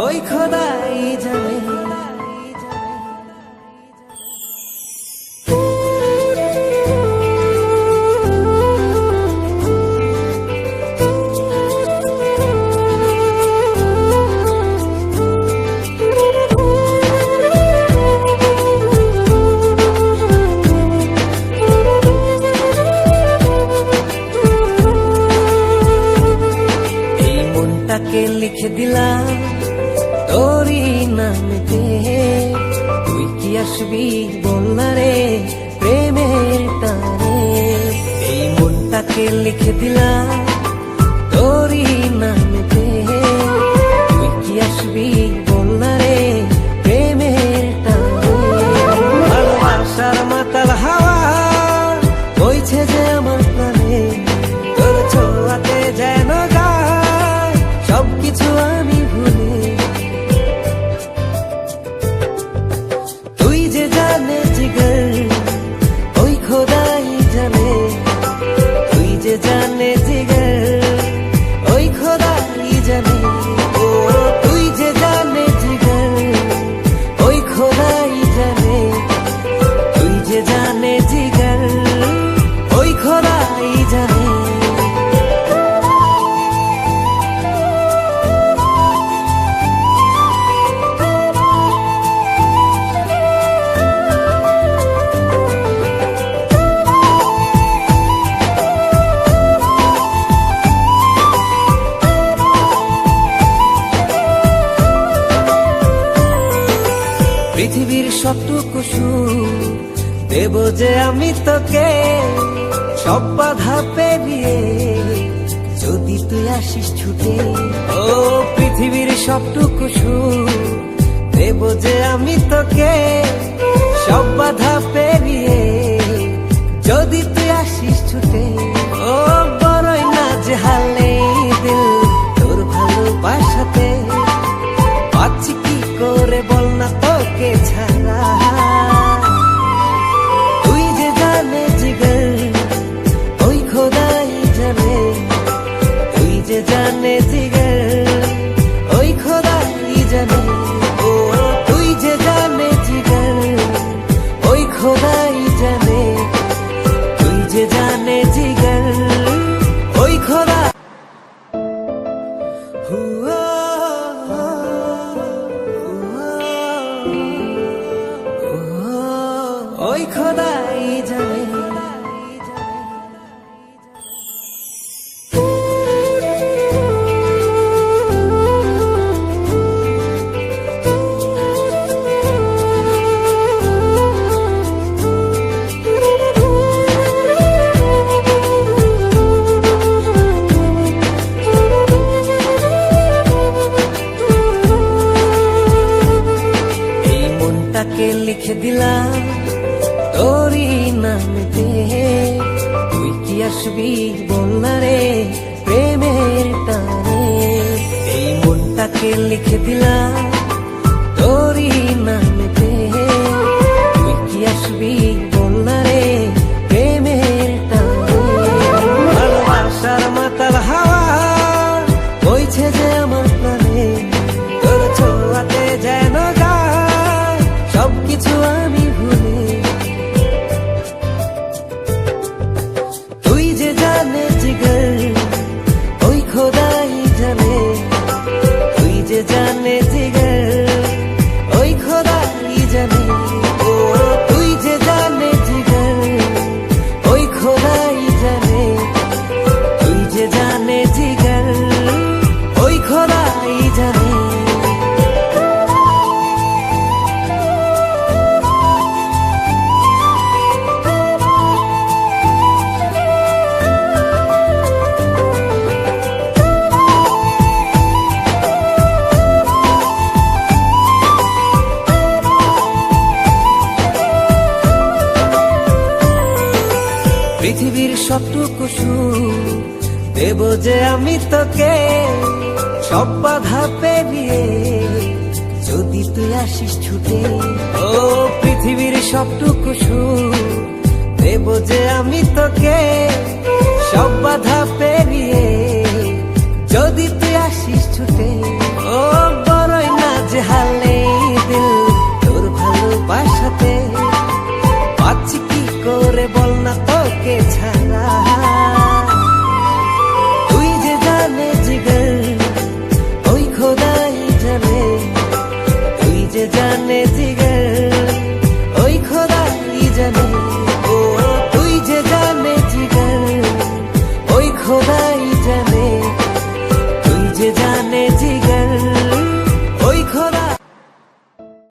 ওই খোদাই জানে তাকে লিখে দিলাম তোরই নামেতে, তুই কি আসবি বল না রে প্রেমের টানে। এই মনটাকে লিখে দিলাম তোরই নামেতে, তুই কি আসবি বল না রে প্রেমের টানে। ভালোবাসার মাতাল হাওয়া বইছে যে আমার প্রাণে, তোর ছোঁয়াতে যেন সবকিছু আমি ভুলে। তুই যে জানে জিগর ওই খোদাই জানে, তুই যে জানে জিগর ওই খোদাই জানে। ও তুই যে জানে জিগর ওই খোদাই জানে, তুই যে জানে জিগর ওই খোদাই জানে। পৃথিবীর সবটুকু সুখ দেব যে আমি তোকে, সব বাধা পেরিয়ে যদি তুই আসিস ছুটে। ও পৃথিবীর সবটুকু সুখ দেব যে আমি তোকে, সব বাধা পেরিয়ে যদি তুই আসিস ছুটে। ও বড়ই না যে হালে দিল তোর ভালোবাসাতে, পাচ্ছি কি করে বল না তোকে ছাড়া। তুই যে জানে জিগর ওই খোদাই জানে, তুই যে জানে জিগর ওই খোদাই জানে। ও তুই যে জানে জিগর ওই খোদাই জানে, তুই যে জানে জিগর ওই খোদা। ওই খোদাই জানে। এই মনটাকে লিখে দিলাম তোরই নামেতে, তুই কি আসবি বল না রে প্রেমের টানে। এই মনটাকে লিখে দিলাম তোরই নামেতে, তুই কি আসবি বল না রে প্রেমের টানে। ভালোবাসার মাতাল হাওয়া বইছে যে আমার প্রাণে, তোর ছোঁয়াতে যেন গায় সবকিছু আমি ভুলে। তুই যে জানে জিগর ওই খোদাই জানে, তুই যে জানে জিগর ওই খোদাই জানে। ও তুই যে জানে জিগর ওই খোদাই জানে, তুই যে জানে জিগর ওই খোদাই জানে। পৃথিবীর সবটুকু সুখ দেব যে আমি তোকে, সব বাধা পেরিয়ে যদি তুই আসিস ছুটে। ও পৃথিবীর সবটুকু সুখ দেব যে আমি তোকে, ছুটে